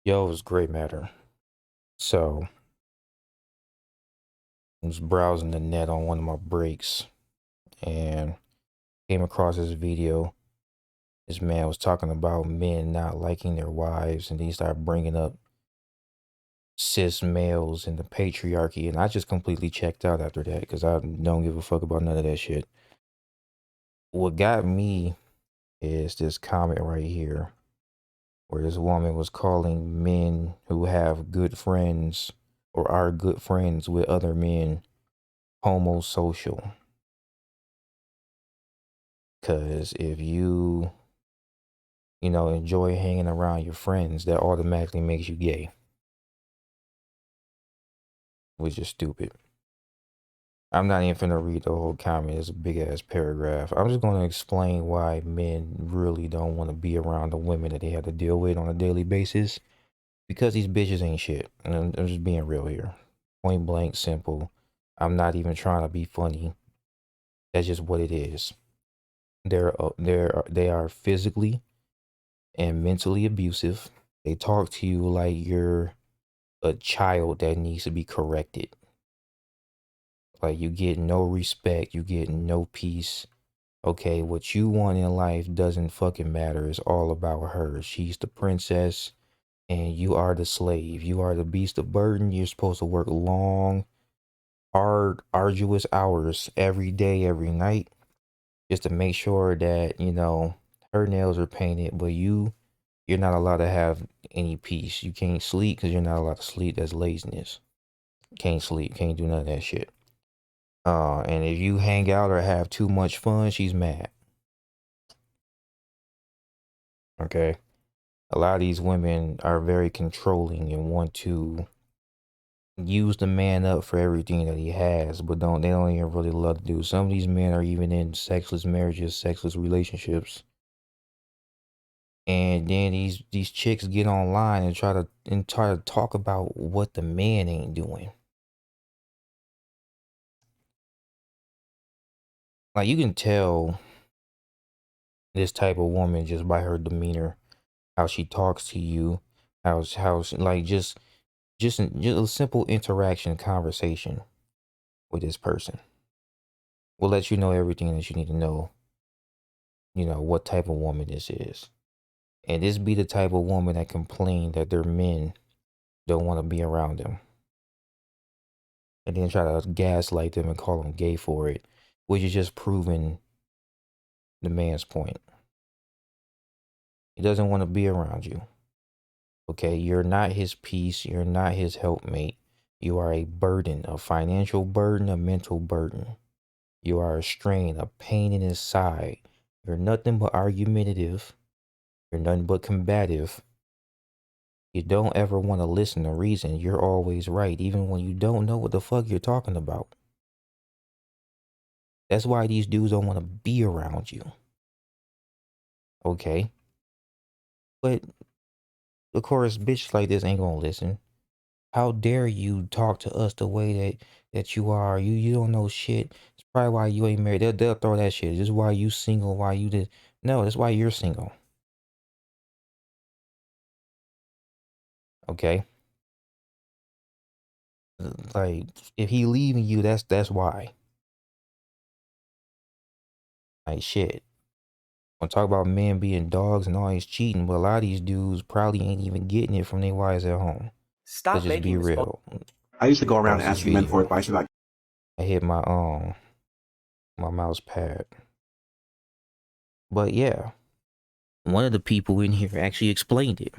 Yo, it was great matter. So I was browsing the net on one of my breaks and came across this video. This man was talking about men not liking their wives, and he started bringing up cis males and the patriarchy, and I just completely checked out after that because I don't give a fuck about none of that shit. What got me is this comment right here where this woman was calling men who have good friends or are good friends with other men homosocial. Because if you enjoy hanging around your friends, that automatically makes you gay, which is stupid. I'm not even finna read the whole comment. It's a big ass paragraph. I'm just gonna explain why men really don't want to be around the women that they have to deal with on a daily basis. Because these bitches ain't shit. And I'm just being real here. Point blank, simple. I'm not even trying to be funny. That's just what it is. They are physically and mentally abusive. They talk to you like you're a child that needs to be corrected. Like you get no respect, you get no peace. Okay, what you want in life doesn't fucking matter. It's all about her. She's the princess and you are the slave. You are the beast of burden. You're supposed to work long, hard, arduous hours every day, every night, just to make sure that, her nails are painted, but you're not allowed to have any peace. You can't sleep because you're not allowed to sleep. That's laziness. Can't sleep, can't do none of that shit. And if you hang out or have too much fun, she's mad. Okay. A lot of these women are very controlling and want to use the man up for everything that he has, but they don't even really love to do. Some of these men are even in sexless marriages, sexless relationships. And then these chicks get online and try to talk about what the man ain't doing. Like you can tell this type of woman just by her demeanor, how she talks to you, like just a simple interaction conversation with this person will let you know everything that you need to know, what type of woman this is. And this be the type of woman that complain that their men don't want to be around them. And then try to gaslight them and call them gay for it, which is just proving the man's point. He doesn't want to be around you. Okay, you're not his peace, you're not his helpmate. You are a burden, a financial burden, a mental burden. You are a strain, a pain in his side. You're nothing but argumentative. You're nothing but combative. You don't ever want to listen to reason. You're always right, even when you don't know what the fuck you're talking about. That's why these dudes don't want to be around you. Okay? But, of course, bitches like this ain't gonna listen. How dare you talk to us the way that you are? You don't know shit. It's probably why you ain't married. They'll throw that shit. This is why you single. Why you did? No, that's why you're single. Okay, like if he leaving you, that's why. Like shit. I'm talk about men being dogs and always cheating, but a lot of these dudes probably ain't even getting it from their wives at home. Let's Stop just be making this. real. I used to go around Pause this asking men for video. advice about. I hit my mouse pad. But yeah, one of the people in here actually explained it.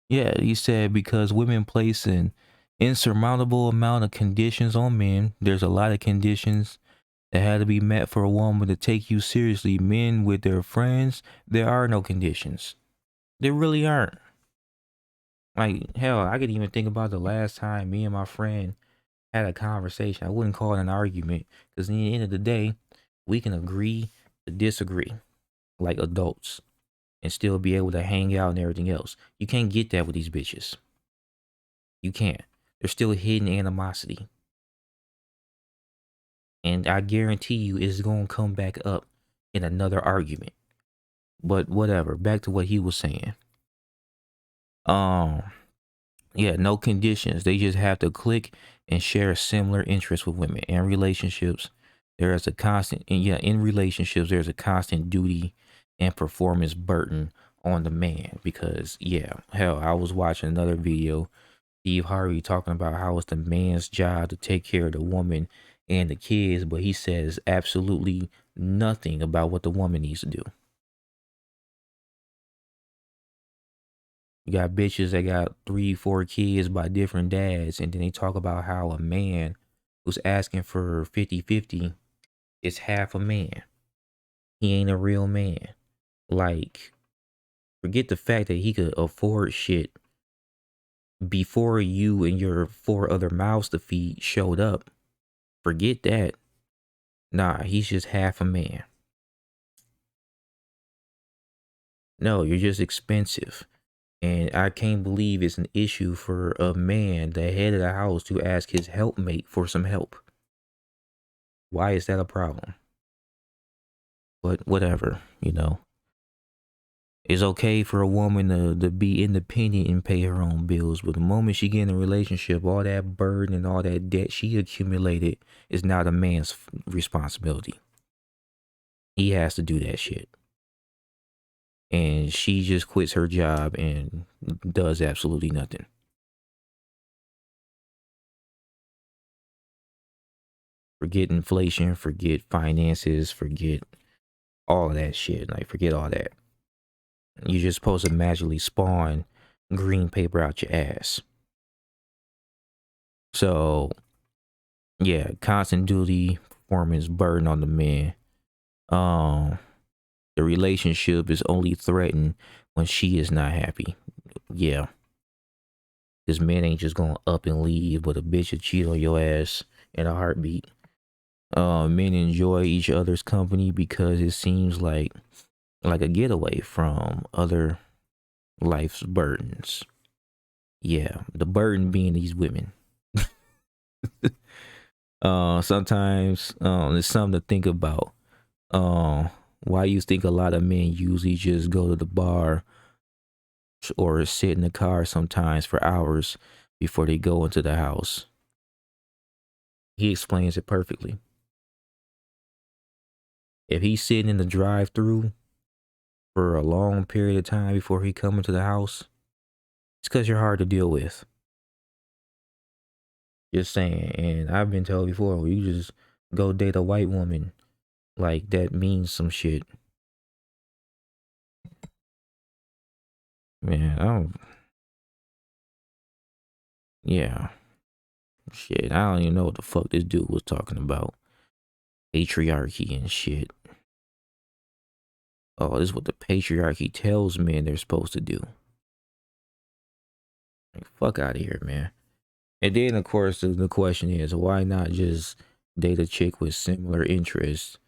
Yeah, he said because women place an insurmountable amount of conditions on men. There's a lot of conditions that had to be met for a woman to take you seriously. Men with their friends, there are no conditions. There really aren't. Like, hell, I could even think about the last time me and my friend had a conversation. I wouldn't call it an argument because in the end of the day, we can agree to disagree like adults and still be able to hang out and everything else. You can't get that with these bitches. You can't. There's still hidden animosity. And I guarantee you it's going to come back up in another argument. But whatever, back to what he was saying. Um, yeah, no conditions. They just have to click and share similar interests with women. And relationships, there is a constant, and yeah, in relationships, there's a constant duty and performance burden on the man because, yeah, hell, I was watching another video, Steve Harvey talking about how it's the man's job to take care of the woman and the kids, but he says absolutely nothing about what the woman needs to do. You got bitches that got 3, 4 kids by different dads, and then they talk about how a man who's asking for 50-50 is half a man. He ain't a real man. Like, forget the fact that he could afford shit before you and your 4 other mouths to feed showed up. Forget that. Nah, he's just half a man. No, you're just expensive. And I can't believe it's an issue for a man, the head of the house, to ask his helpmate for some help. Why is that a problem? But whatever, you know. It's okay for a woman to be independent and pay her own bills, but the moment she get in a relationship, all that burden and all that debt she accumulated is not a man's responsibility. He has to do that shit. And she just quits her job and does absolutely nothing. Forget inflation, forget finances, forget all of that shit. Like, forget all that. You're just supposed to magically spawn green paper out your ass. So, yeah, constant duty, performance burden on the man. The relationship is only threatened when she is not happy. Yeah. This man ain't just going up and leave, but a bitch will cheat on your ass in a heartbeat. Men enjoy each other's company because it seems like a getaway from other life's burdens. Yeah, the burden being these women. Sometimes it's something to think about. Why you think a lot of men usually just go to the bar or sit in the car sometimes for hours before they go into the house? He explains it perfectly. If he's sitting in the drive-through for a long period of time before he come into the house, it's because you're hard to deal with. Just saying. And I've been told before, well, you just go date a white woman. Like, that means some shit. Man, I don't. Yeah. Shit, I don't even know what the fuck this dude was talking about. Patriarchy and shit. Oh, this is what the patriarchy tells men they're supposed to do. Like, fuck out of here, man. And then, of course, the question is, why not just date a chick with similar interests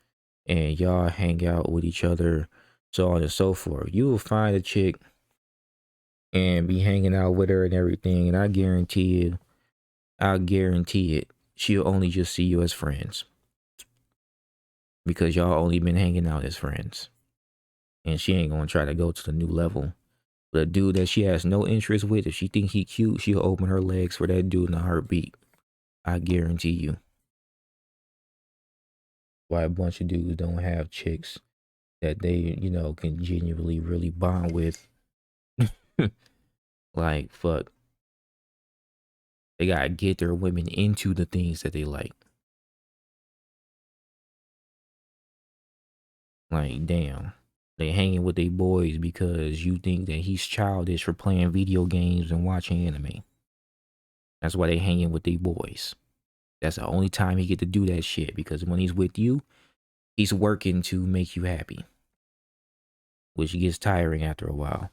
and y'all hang out with each other, so on and so forth? You will find a chick and be hanging out with her and everything, and I guarantee it, she'll only just see you as friends because y'all only been hanging out as friends, and she ain't gonna try to go to the new level. The dude that she has no interest with, if she thinks he cute, she'll open her legs for that dude in a heartbeat. I guarantee you. Why a bunch of dudes don't have chicks that they, can genuinely really bond with. Like, fuck. They gotta get their women into the things that they like. Like, damn. They hanging with their boys because you think that he's childish for playing video games and watching anime. That's why they hanging with their boys. That's the only time he get to do that shit, because when he's with you, he's working to make you happy, which gets tiring after a while.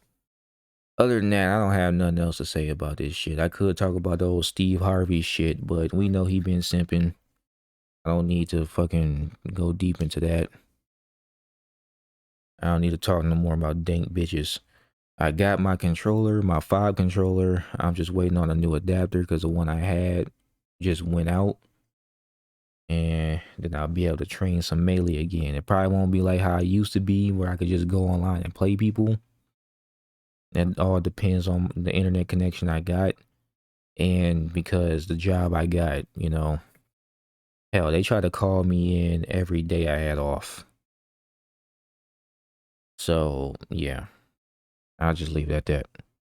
Other than that, I don't have nothing else to say about this shit. I could talk about the old Steve Harvey shit, but we know he been simping. I don't need to fucking go deep into that. I don't need to talk no more about dank bitches. I got my controller, my 5 controller. I'm just waiting on a new adapter because the one I had just went out. And then I'll be able to train some Melee again. It probably won't be like how I used to be, where I could just go online and play people. It all depends on the internet connection I got, and because the job I got, you know, hell, they try to call me in every day I had off. So, yeah, I'll just leave it at that.